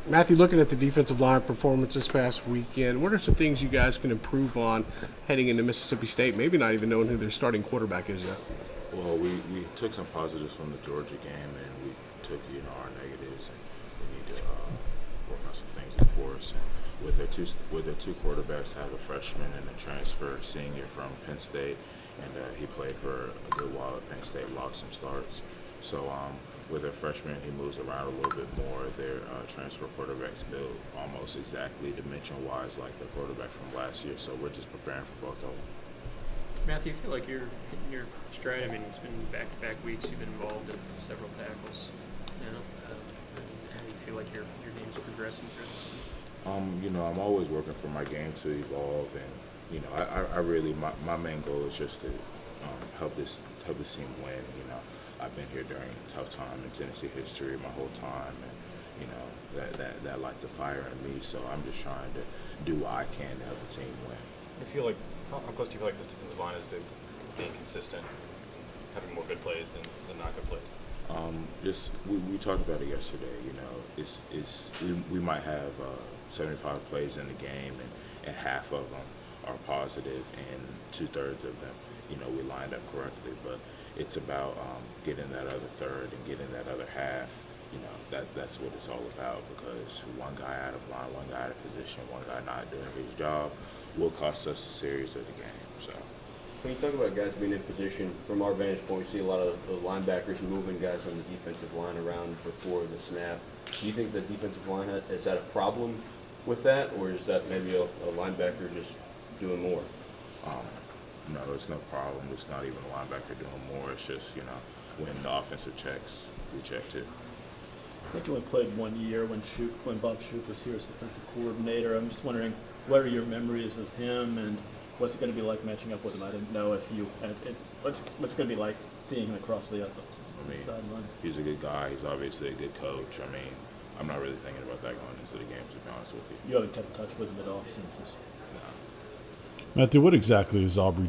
Matthew, looking at the defensive line performance this past weekend, what are some things you guys can improve on heading into Mississippi State? Maybe not even knowing who their starting quarterback is yet. Well, we took some positives from the Georgia game, and we took our negatives, and we need to work on some things, of course. And with their two quarterbacks, have a freshman and a transfer senior from Penn State, and he played for a good while at Penn State, logged some starts. So with their freshman, he moves around a little bit more. Their transfer quarterbacks built almost exactly dimension-wise like the quarterback from last year. So we're just preparing for both of them. Matthew, you feel like you're hitting your stride? I mean, it's been back-to-back weeks. You've been involved in several tackles. How do you feel like your game's progressing through this season? I'm always working for my game to evolve, and I really my main goal is just to help this team win. I've been here during a tough time in Tennessee history my whole time, and that lights a fire in me. So I'm just trying to do what I can to help the team win. I feel like how close do you feel like this defensive line is to being consistent, having more good plays than not good plays? We talked about it yesterday. We might have 75 plays in the game, and half of them are positive, and 2/3 of them, we lined up correctly. But it's about getting that other third and getting that other half. That's what it's all about, because one guy out of line, one guy out of position, one guy not doing his job will cost us a series of the game. So. When you talk about guys being in position, from our vantage point, we see a lot of the linebackers moving guys on the defensive line around before the snap. Do you think the defensive line has had a problem with that, or is that maybe a linebacker just doing more? No, it's no problem. It's not even a linebacker doing more. It's just, when the offensive checks, we check too. I think you only played 1 year when Bob Shoop was here as defensive coordinator. I'm just wondering, what are your memories of him, and what's it going to be like matching up with him? I didn't know if you had what's it going to be like seeing him across the sideline? He's a good guy. He's obviously a good coach. I'm not really thinking about that going into the game, to be honest with you. You haven't kept in touch with him at all since this? No. Matthew, what exactly is Aubrey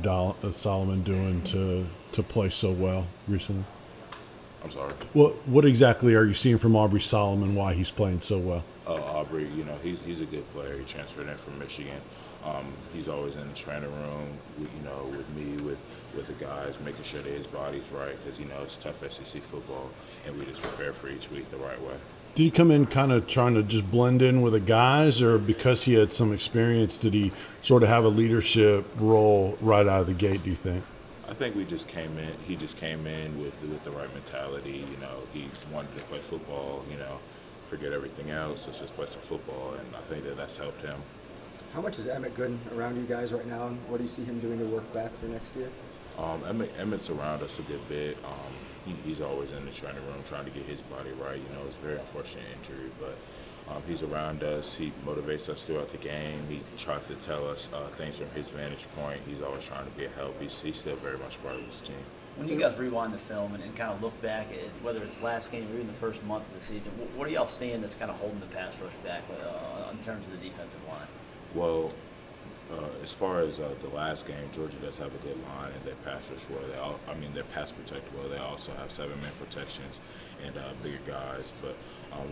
Solomon doing to play so well recently? I'm sorry? What exactly are you seeing from Aubrey Solomon, why he's playing so well? Aubrey, he's a good player. He transferred in from Michigan. He's always in the training room, with me, with the guys, making sure that his body's right, because, it's tough SEC football, and we just prepare for each week the right way. Did he come in kind of trying to just blend in with the guys, or because he had some experience, did he sort of have a leadership role right out of the gate, do you think? I think he just came in with the right mentality. He wanted to play football, forget everything else. Let's just play some football, and I think that's helped him. How much is Emmett Gooden around you guys right now, and what do you see him doing to work back for next year? Emmett's around us a good bit. He's always in the training room trying to get his body right. It's a very unfortunate injury, but he's around us. He motivates us throughout the game. He tries to tell us things from his vantage point. He's always trying to be a help. He's still very much part of this team. When you guys rewind the film and kind of look back at whether it's last game or even the first month of the season, what are y'all seeing that's kind of holding the pass rush back in terms of the defensive line? Well, as far as the last game, Georgia does have a good line, and their pass rush well. They're pass protect well. They also have 7-man protections and bigger guys. But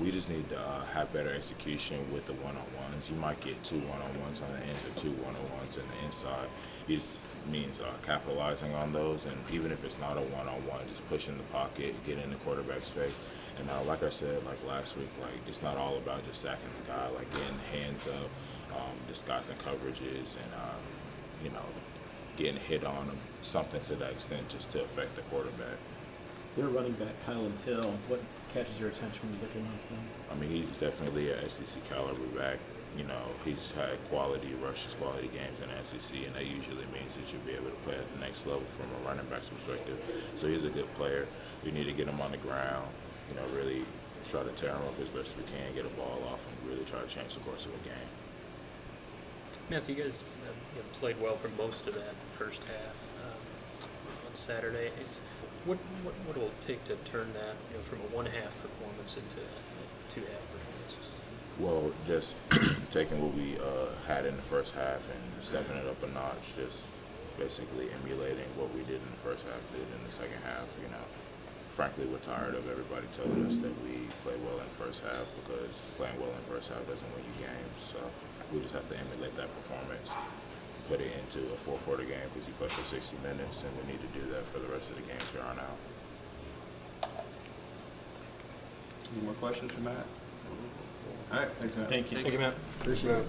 we just need to have better execution with the one-on-ones. You might get 2 one-on-ones on the ends or 2 one-on-ones on the inside. It just means capitalizing on those, and even if it's not a one-on-one, just pushing the pocket, getting in the quarterback's face. And like I said, like last week, it's not all about just sacking the guy, getting hands up, disguising coverages, and getting hit on them, something to that extent, just to affect the quarterback. Their running back, Kylan Hill, what catches your attention when you look at him? He's definitely an SEC caliber back. He's had quality rushes, quality games in the SEC, and that usually means that you'll be able to play at the next level from a running back's perspective. So he's a good player. We need to get him on the ground, really try to tear him up as best we can, get a ball off, and really try to change the course of a game. Matthew, you guys played well for most of that first half on Saturday. What will it take to turn that from a one-half performance into two-half performances? Well, just taking what we had in the first half and stepping it up a notch, just basically emulating what we did in the first half, did in the second half. Frankly, we're tired of everybody telling us that we played well in the first first half because playing well in the first half doesn't win you games. So we just have to emulate that performance, put it into a four-quarter game because he played for 60 minutes, and we need to do that for the rest of the games here on out. Any more questions for Matt? All right, thanks, Matt. Thank you. Thank you, Matt. Appreciate it.